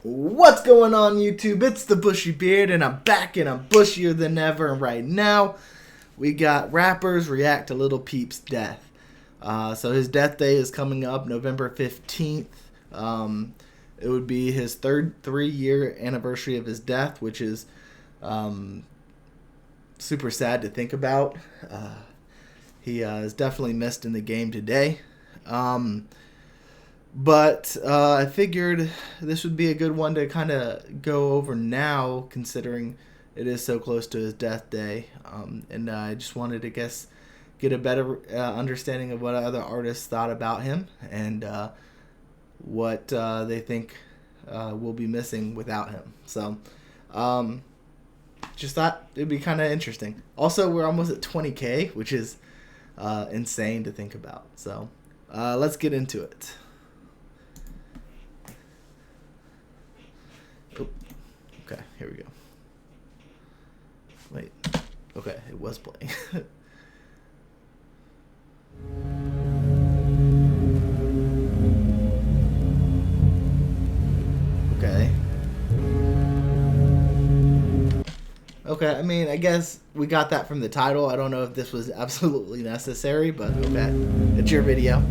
What's going on, YouTube? It's the Bushy Beard, and I'm back, and I'm bushier than ever. And right now, we got rappers react to Lil Peep's death. So his death day is coming up November 15th. It would be his third 3-year anniversary of his death, which is super sad to think about. He is definitely missed in the game today. But I figured this would be a good one to kind of go over now, considering it is so close to his death day. And I just wanted to get a better understanding of what other artists thought about him and what they think will be missing without him. So just thought it'd be kind of interesting. Also, we're almost at 20K, which is insane to think about. So let's get into it. Okay, here we go. Wait. Okay, it was playing. Okay. Okay, I mean, I guess we got that from the title. I don't know if this was absolutely necessary, but okay. It's your video.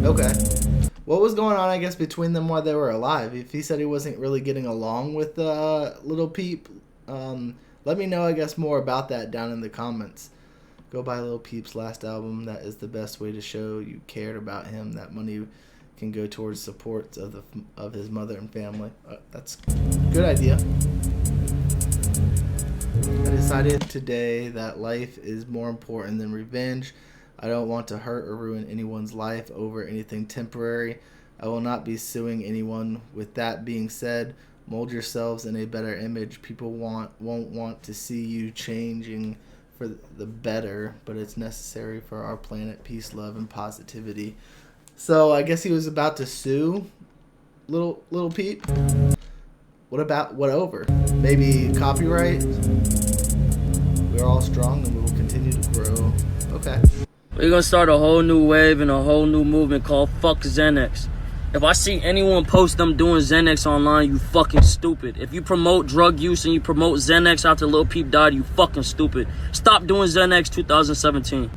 Okay. What was going on, I guess, between them while they were alive? If he said he wasn't really getting along with Lil Peep, let me know, I guess, more about that down in the comments. Go buy Lil Peep's last album. That is the best way to show you cared about him. That money can go towards support of his mother and family. That's a good idea. I decided today that life is more important than revenge. I don't want to hurt or ruin anyone's life over anything temporary. I will not be suing anyone. With that being said, mold yourselves in a better image. People won't want to see you changing for the better, but it's necessary for our planet. Peace, love, and positivity. So I guess he was about to sue Lil Peep. What over? Maybe copyright? We're all strong and we will continue to grow. Okay. We're gonna start a whole new wave and a whole new movement called Fuck Xanax. If I see anyone post them doing Xanax online, you fucking stupid. If you promote drug use and you promote Xanax after Lil Peep died, you fucking stupid. Stop doing Xanax 2017.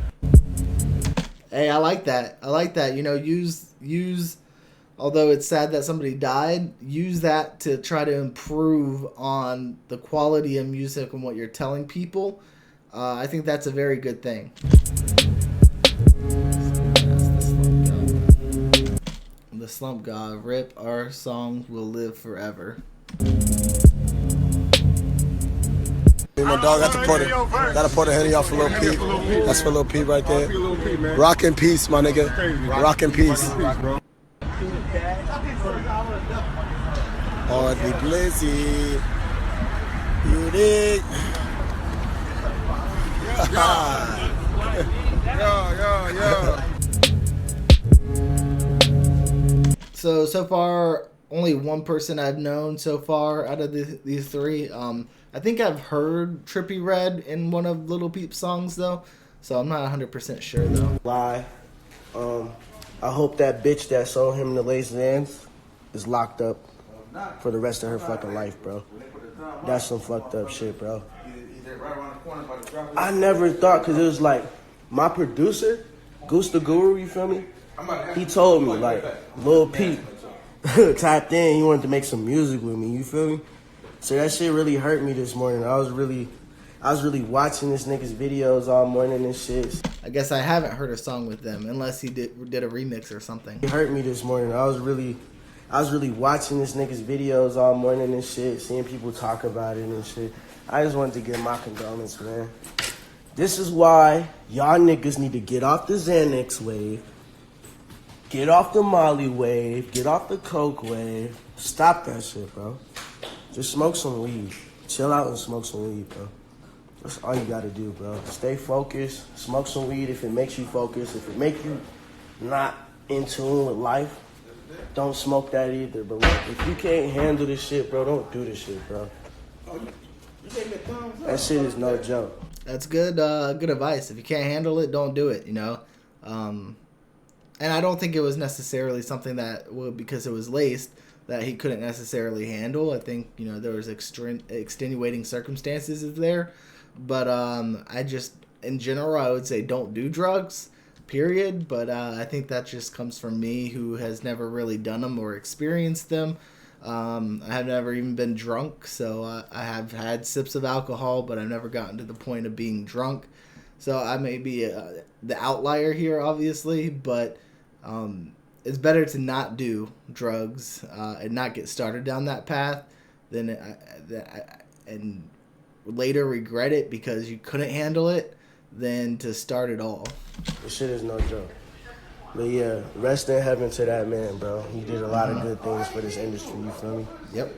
Hey, I like that. I like that. You know, use although it's sad that somebody died, use that to try to improve on the quality of music and what you're telling people. I think that's a very good thing. The Slump God, rip, our songs will live forever. My dog got to pour the Henny off for Lil Peep. That's for Lil Peep right there. Rock in peace, my nigga. Rock in peace. All the blizzy. You dig? Yo. So far, only one person I've known so far out of these three. I think I've heard Trippie Redd in one of Lil Peep's songs, though. So I'm not 100% sure, though. Lie. I hope that bitch that sold him the lace Zans is locked up for the rest of her fucking life, bro. That's some fucked up shit, bro. I never thought, because it was like, my producer, Goose the Guru, you feel me? He told me, like, Lil Peep tapped in, he wanted to make some music with me, you feel me? So that shit really hurt me this morning. I was really watching this nigga's videos all morning and shit. I guess I haven't heard a song with them, unless he did a remix or something. It hurt me this morning. I was really watching this nigga's videos all morning and shit, seeing people talk about it and shit. I just wanted to give my condolence, man. This is why y'all niggas need to get off the Xanax wave. Get off the Molly wave. Get off the Coke wave. Stop that shit, bro. Just smoke some weed. Chill out and smoke some weed, bro. That's all you gotta do, bro. Stay focused. Smoke some weed if it makes you focus. If it makes you not in tune with life, don't smoke that either. But like, if you can't handle this shit, bro, don't do this shit, bro. That shit is no joke. That's good. Good advice. If you can't handle it, don't do it. And I don't think it was necessarily something that, well, because it was laced, that he couldn't necessarily handle. I think there was extenuating circumstances there, but I just, in general, I would say don't do drugs. Period. But I think that just comes from me, who has never really done them or experienced them. I have never even been drunk, so I have had sips of alcohol, but I've never gotten to the point of being drunk. So I may be the outlier here, obviously, but it's better to not do drugs and not get started down that path than and later regret it because you couldn't handle it than to start it all. This shit is no joke. But yeah, rest in heaven to that man, bro. He did a lot of good things for this industry, you feel me? Yep.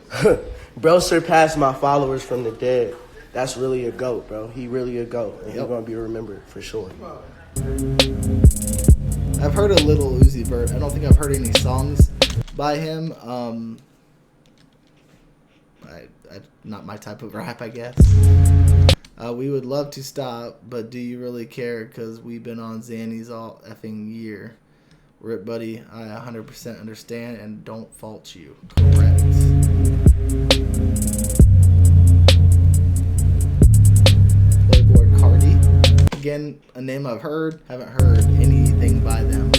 Bro surpassed my followers from the dead. That's really a GOAT, bro. He really a GOAT. And he's going to be remembered for sure. I've heard a little Uzi Vert. I don't think I've heard any songs by him. Not my type of rap, I guess. We would love to stop, but do you really care? Because we've been on Xannies all effing year. Rip, buddy. I 100% understand and don't fault you. Correct. Playboy Cardi. Again, a name I've heard. Haven't heard anything by them.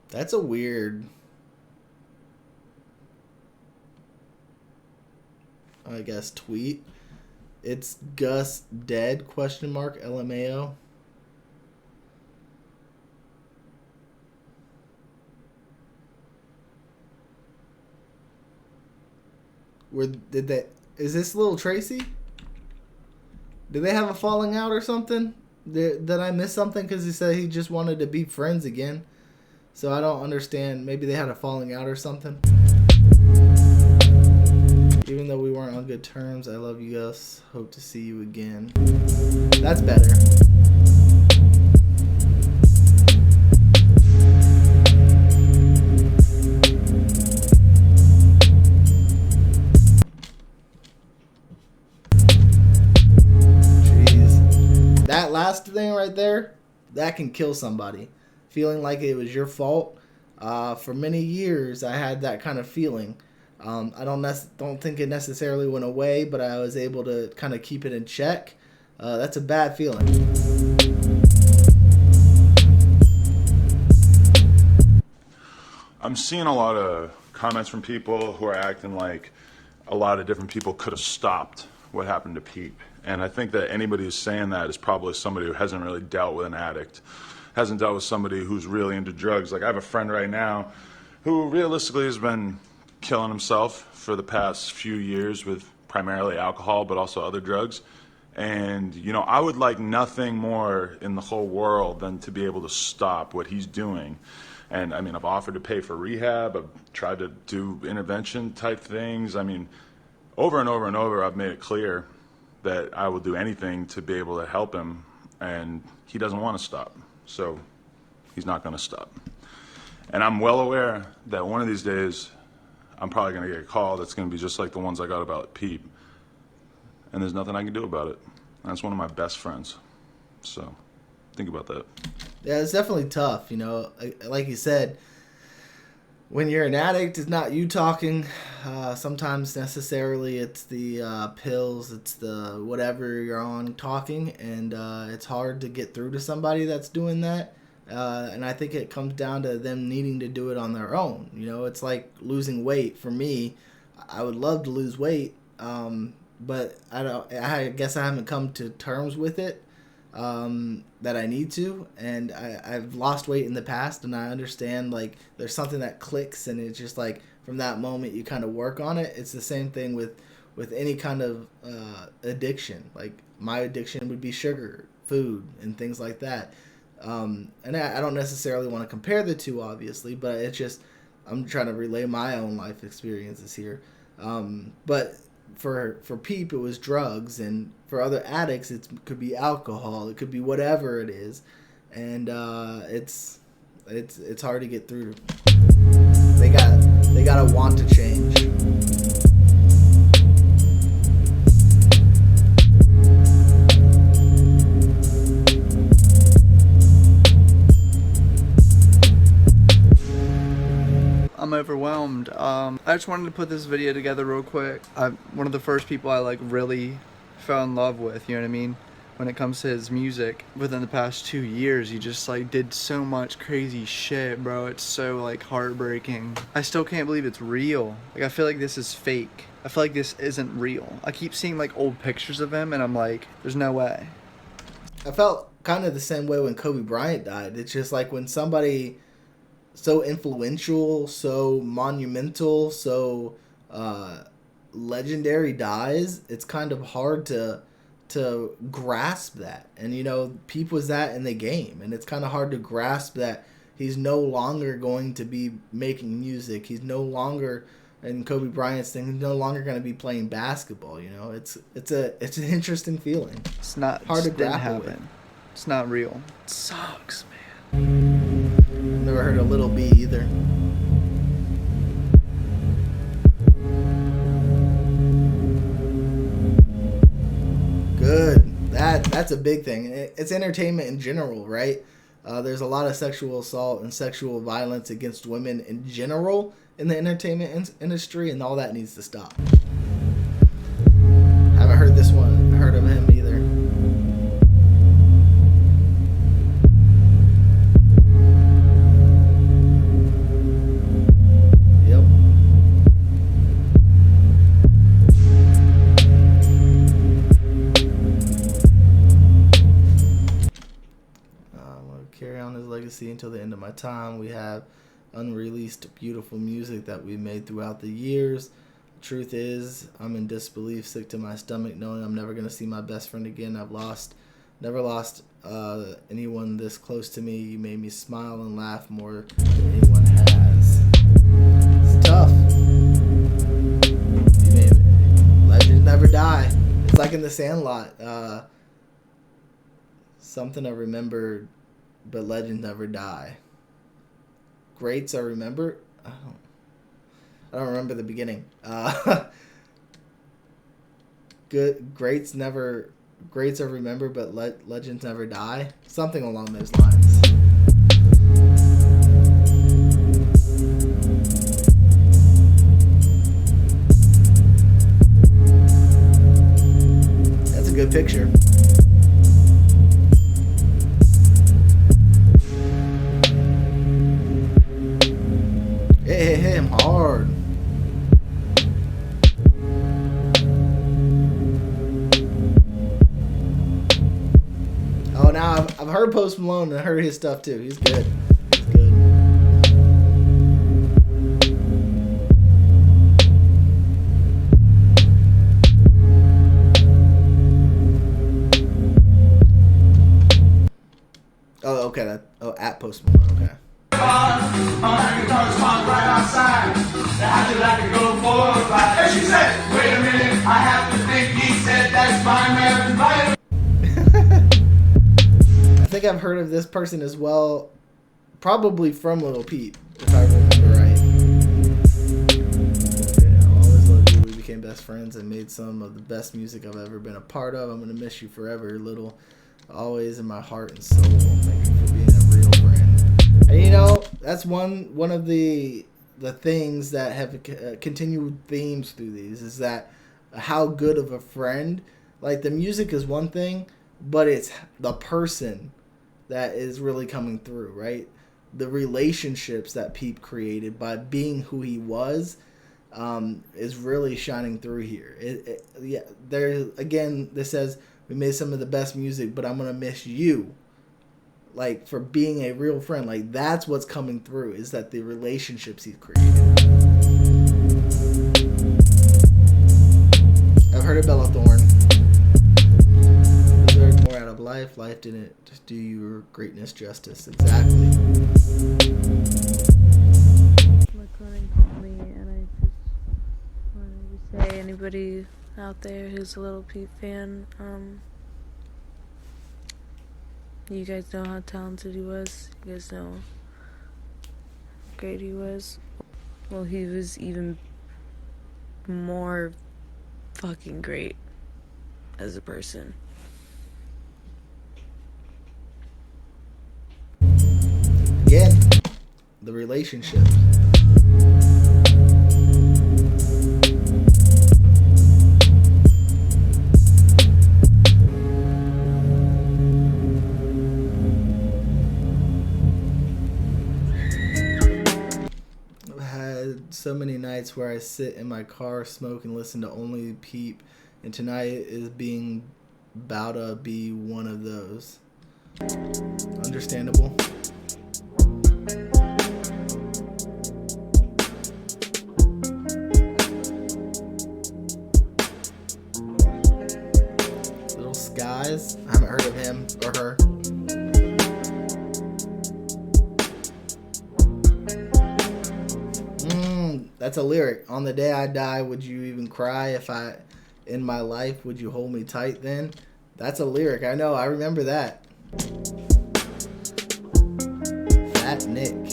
That's a weird, I guess, tweet. It's Gus dead, question mark, LMAO. Is this little Tracy? Did they have a falling out or something? Did I miss something? Because he said he just wanted to be friends again. So I don't understand. Maybe they had a falling out or something. Even though we weren't on good terms, I love you, Gus. Hope to see you again. That's better. Jeez. That last thing right there, that can kill somebody. Feeling like it was your fault. For many years, I had that kind of feeling. I don't think it necessarily went away, but I was able to kind of keep it in check. That's a bad feeling. I'm seeing a lot of comments from people who are acting like a lot of different people could have stopped what happened to Peep. And I think that anybody who's saying that is probably somebody who hasn't really dealt with an addict. Hasn't dealt with somebody who's really into drugs. Like I have a friend right now who realistically has been killing himself for the past few years with primarily alcohol, but also other drugs. And, I would like nothing more in the whole world than to be able to stop what he's doing. And I mean, I've offered to pay for rehab. I've tried to do intervention type things. I mean, over and over and over, I've made it clear that I will do anything to be able to help him. And he doesn't want to stop. So he's not going to stop. And I'm well aware that one of these days I'm probably going to get a call that's going to be just like the ones I got about Peep. And there's nothing I can do about it. And that's one of my best friends. So think about that. Yeah, it's definitely tough. Like you said, when you're an addict, it's not you talking. Sometimes necessarily it's the pills, it's the whatever you're on talking, and it's hard to get through to somebody that's doing that. And I think it comes down to them needing to do it on their own. It's like losing weight. For me, I would love to lose weight, but I guess I haven't come to terms with it. That I need to, and I've lost weight in the past, and I understand like there's something that clicks, and it's just like from that moment you kind of work on it. It's the same thing with any kind of addiction. Like my addiction would be sugar, food, and things like that. And I don't necessarily want to compare the two, obviously, but it's just I'm trying to relay my own life experiences here. But for Peep it was drugs, and for other addicts it could be alcohol, it could be whatever it is, and it's hard to get through. They gotta want to change. I'm overwhelmed. I just wanted to put this video together real quick. I'm one of the first people I like really fell in love with, you know what I mean? When it comes to his music. Within the past 2 years, he just like did so much crazy shit, bro. It's so like heartbreaking. I still can't believe it's real. Like, I feel like this is fake. I feel like this isn't real. I keep seeing like old pictures of him and I'm like, there's no way. I felt kind of the same way when Kobe Bryant died. It's just like when somebody so influential, so monumental, so legendary dies, it's kind of hard to grasp that. And you know, Peep was that in the game, and it's kind of hard to grasp that he's no longer going to be making music. He's no longer, and Kobe Bryant's thing, he's no longer going to be playing basketball. You know, it's an interesting feeling. It's not hard to didn't grapple happen. with. It's not real. It sucks, man. Never heard of Little B either. Good. That's a big thing. It's entertainment in general, right? There's a lot of sexual assault and sexual violence against women in general in the entertainment industry, and all that needs to stop. Haven't heard this one. Heard of him either. Carry on his legacy until the end of my time. We have unreleased beautiful music that we made throughout the years. Truth is, I'm in disbelief, sick to my stomach, knowing I'm never going to see my best friend again. Never lost anyone this close to me. You made me smile and laugh more than anyone has. It's tough. Legends never die. It's like in The Sandlot. Something I remembered, but legends never die. Greats are remembered. I don't remember the beginning. Greats are remembered, but legends never die. Something along those lines. That's a good picture. Hit him hard. Oh, now I've heard Post Malone and heard his stuff too. He's good. He's good. Oh, okay. At Post Malone. Okay. And she said, wait a minute, I have to think. He said, that's my man. I think I've heard of this person as well, probably from Little Peep, if I remember right. Okay, I'll always love you. We became best friends and made some of the best music I've ever been a part of. I'm gonna miss you forever, Little. Always in my heart and soul. Thank you for being a real friend. And you know, that's one of the things that have continued themes through these, is that how good of a friend. Like, the music is one thing, but it's the person that is really coming through, right? The relationships that Peep created by being who he was is really shining through here. This says, we made some of the best music, but I'm gonna miss you. Like, for being a real friend, like, that's what's coming through, is that the relationships he's created. I've heard of Bella Thorne. Deserved more out of life. Life didn't do your greatness justice. Exactly. My client called me and I just wanted to say, anybody out there who's a little Peep fan, you guys know how talented he was. You guys know how great he was. Well, he was even more fucking great as a person. Again, the relationship. I've had so many nights where I sit in my car, smoke, and listen to only Peep, and tonight is being about to be one of those. Understandable. Little Skies. I haven't heard of him or her. That's a lyric. On the day I die, would you even cry if I, in my life, would you hold me tight then? That's a lyric. I know. I remember that. Fat Nick.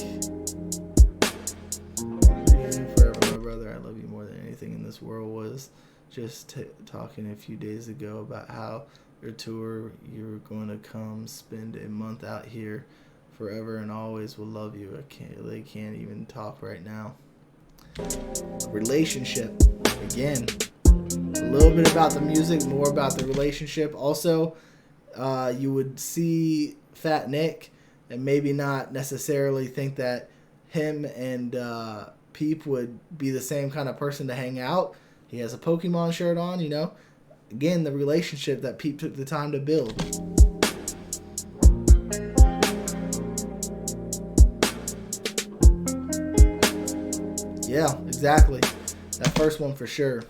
Forever, my brother. I love you more than anything in this world. Was just talking a few days ago about how your tour, you were going to come spend a month out here forever and always will love you. They can't even talk right now. Relationship. Again, a little bit about the music, more about the relationship. Also, you would see Fat Nick and maybe not necessarily think that him and Peep would be the same kind of person to hang out. He has a Pokemon shirt on, you know. Again, the relationship that Peep took the time to build. Yeah, exactly. That first one for sure.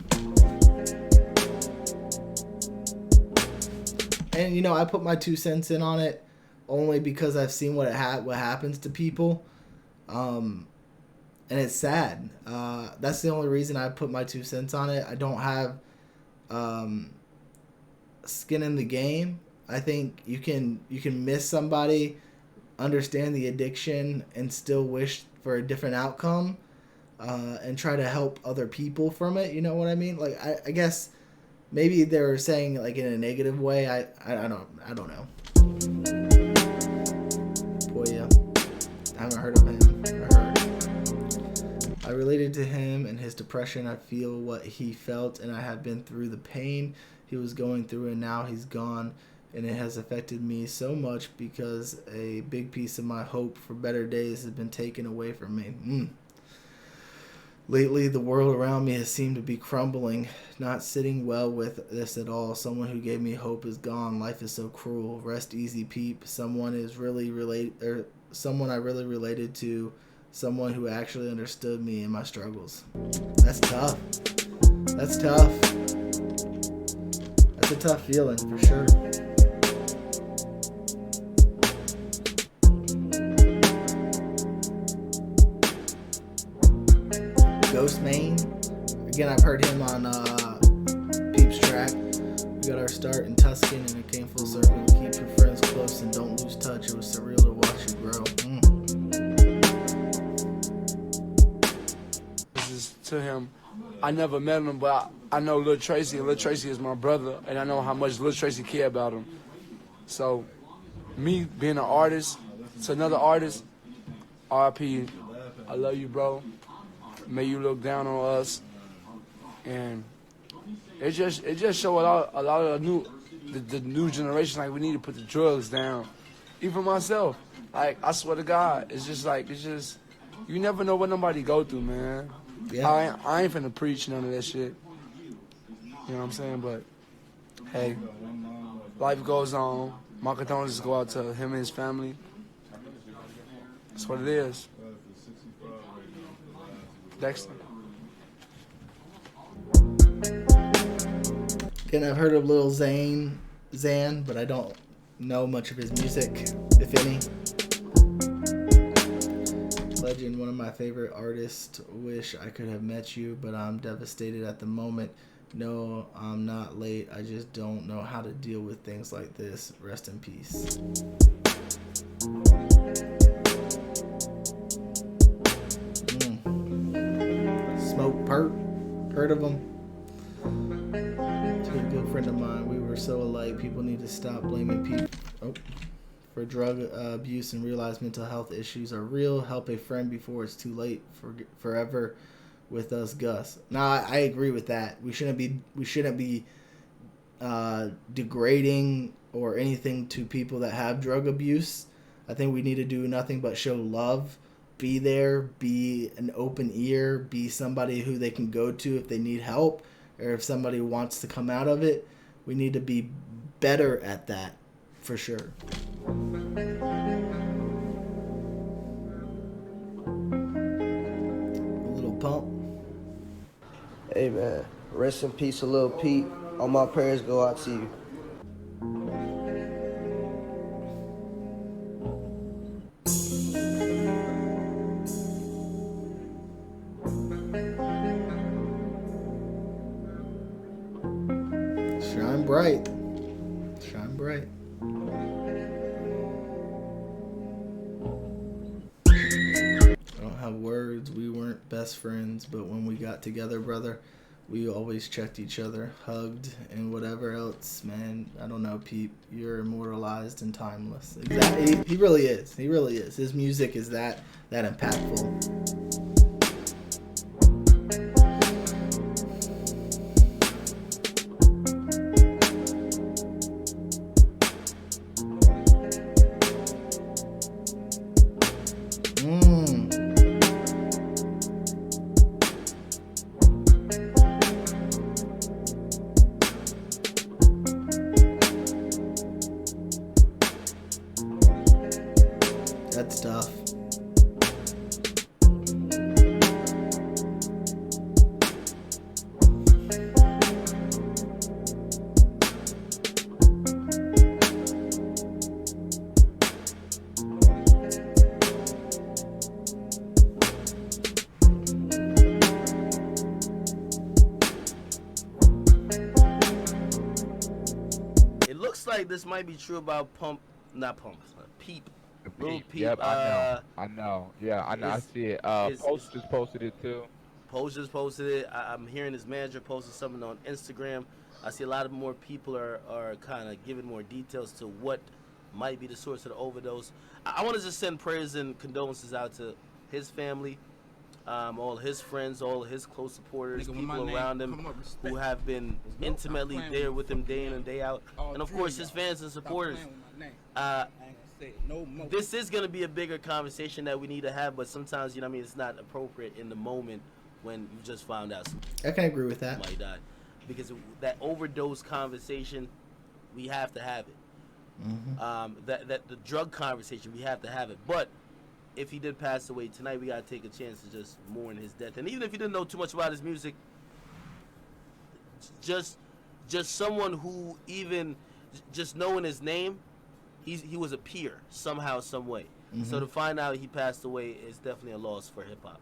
And, you know, I put my 2 cents in on it only because I've seen what happens to people. And it's sad. That's the only reason I put my 2 cents on it. I don't have skin in the game. I think you can miss somebody, understand the addiction, and still wish for a different outcome. And try to help other people from it. You know what I mean? Like, I guess maybe they were saying like in a negative way. I don't know. Boy, yeah. I haven't heard of him. I related to him and his depression. I feel what he felt, and I have been through the pain he was going through, and now he's gone, and it has affected me so much because a big piece of my hope for better days has been taken away from me. Lately, the world around me has seemed to be crumbling, not sitting well with this at all. Someone who gave me hope is gone. Life is so cruel. Rest easy, Peep. Someone I really related to, someone who actually understood me and my struggles. That's tough. That's tough. That's a tough feeling for sure. Ghost Main. Again, I've heard him on Peep's track. We got our start in Tuscan and it came full circle. Keep your friends close and don't lose touch. It was surreal to watch you grow. This is to him. I never met him, but I know Lil Tracy, and Lil Tracy is my brother, and I know how much Lil Tracy care about him. So, me being an artist to another artist, RIP, I love you, bro. May you look down on us, and it just show a lot of the new generation, like we need to put the drugs down. Even myself, like I swear to God, it's just you never know what nobody go through, man. Yeah. I ain't finna preach none of that shit. You know what I'm saying? But hey, life goes on. My condolences go out to him and his family. That's what it is. Dexter. Again, I've heard of Lil Xan, but I don't know much of his music, if any. Legend, one of my favorite artists. Wish I could have met you, but I'm devastated at the moment. No, I'm not late. I just don't know how to deal with things like this. Rest in peace. Smoke Perp. Heard of him? To a good friend of mine. We were so alike. People need to stop blaming people for drug abuse and realize mental health issues are real. Help a friend before it's too late. Forever with us, Gus. Now I agree with that. We shouldn't be degrading or anything to people that have drug abuse. I think we need to do nothing but show love. Be there, be an open ear, be somebody who they can go to if they need help or if somebody wants to come out of it. We need to be better at that, for sure. A little pump. Hey man, rest in peace, a little Peep. All my prayers go out to you. Shine bright. Shine bright. I don't have words. We weren't best friends, but when we got together, brother, we always checked each other, hugged, and whatever else, man. I don't know, Peep. You're immortalized and timeless. Exactly. He really is. He really is. His music is that impactful. That's tough. It looks like this might be true about Peep. Little Peep. Yep, I know. Yeah, I know. I see it. Post just posted it too. Post just posted it. I'm hearing his manager posted something on Instagram. I see a lot of more people are kind of giving more details to what might be the source of the overdose. I want to just send prayers and condolences out to his family, all his friends, all his close supporters, people around him who have been intimately there with him day in and day out, and of course his fans and supporters. This is going to be a bigger conversation that we need to have, but sometimes, it's not appropriate in the moment when you just found out I can agree with that. somebody died. Because that overdose conversation, we have to have it. Mm-hmm. That the drug conversation, we have to have it. But if he did pass away tonight, we got to take a chance to just mourn his death. And even if you didn't know too much about his music, just someone who even just knowing his name, he was a peer somehow, some way. Mm-hmm. So to find out he passed away is definitely a loss for hip hop.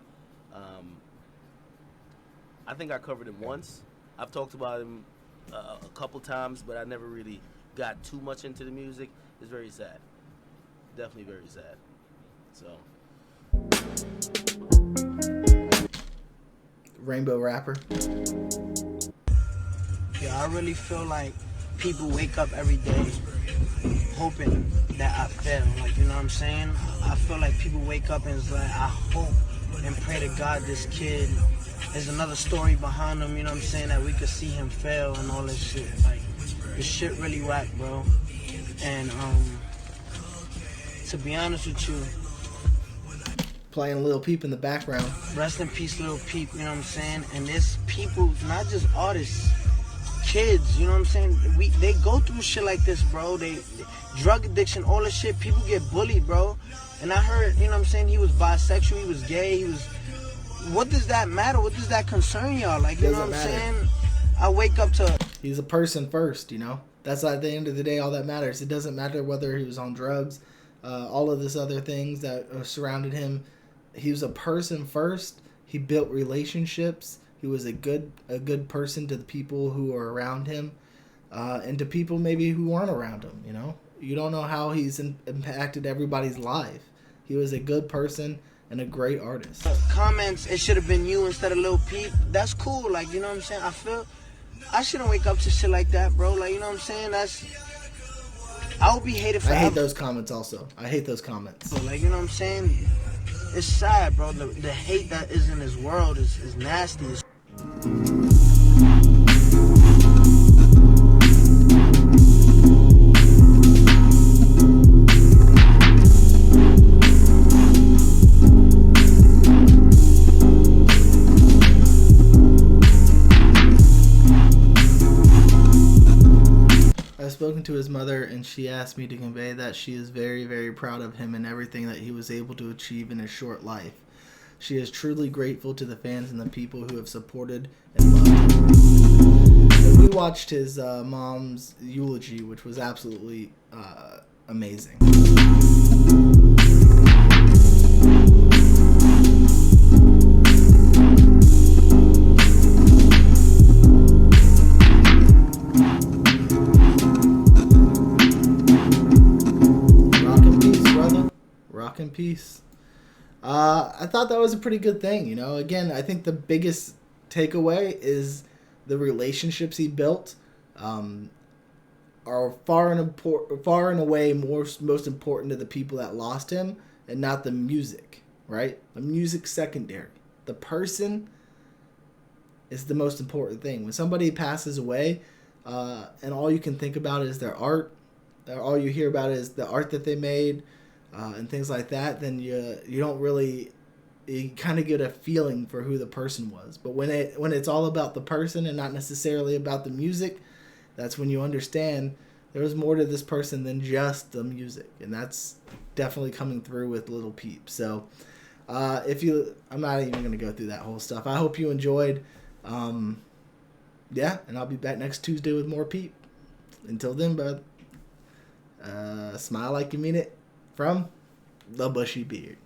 I think I covered him once. I've talked about him a couple times, but I never really got too much into the music. It's very sad. Definitely very sad. So. Rainbow rapper. Yeah, I really feel like people wake up every day hoping that I fail. Like, you know what I'm saying? I feel like people wake up and it's like, I hope and pray to God this kid, there's another story behind him, you know what I'm saying, that we could see him fail and all this shit. Like, this shit really whack, bro. And, to be honest with you, Playing Lil Peep in the background. rest in peace, Lil Peep, you know what I'm saying? And there's people, not just artists, kids, you know what I'm saying? They go through shit like this, bro. They drug addiction, all this shit. People get bullied, bro. And I heard, you know what I'm saying, he was bisexual, he was gay, he was... What does that matter? What does that concern y'all? Like, you know what I'm saying? I wake up to... He's a person first, That's at the end of the day all that matters. It doesn't matter whether he was on drugs, all of this other things that surrounded him. he was a person first. He built relationships. He was a good person to the people who were around him, and to people maybe who weren't around him. You know, you don't know how he's impacted everybody's life. He was a good person and a great artist. Comments, it should have been you instead of Lil Peep. That's cool. Like, you know what I'm saying? I feel I shouldn't wake up to shit like that, bro. Like, you know what I'm saying? I would be hated forever. I hate those comments also. I hate those comments. Like, you know what I'm saying? It's sad, bro. The hate that is in this world is nasty. I've spoken to his mother, and she asked me to convey that she is very, very proud of him and everything that he was able to achieve in his short life. She is truly grateful to the fans and the people who have supported and loved him. And we watched his mom's eulogy, which was absolutely amazing. Rock in peace. I thought that was a pretty good thing, you know. Again, I think the biggest takeaway is the relationships he built are far and away most important to the people that lost him, and not the music, right? The music's secondary. The person is the most important thing. When somebody passes away, and all you can think about is their art, all you hear about is the art that they made, and things like that, then you don't really, you kind of get a feeling for who the person was. But when it's all about the person and not necessarily about the music, that's when you understand there was more to this person than just the music, and that's definitely coming through with Little Peep. So I'm not even going to go through that whole stuff. I hope you enjoyed. Yeah, and I'll be back next Tuesday with more Peep. Until then, bud, smile like you mean it. From the Bushy Beard.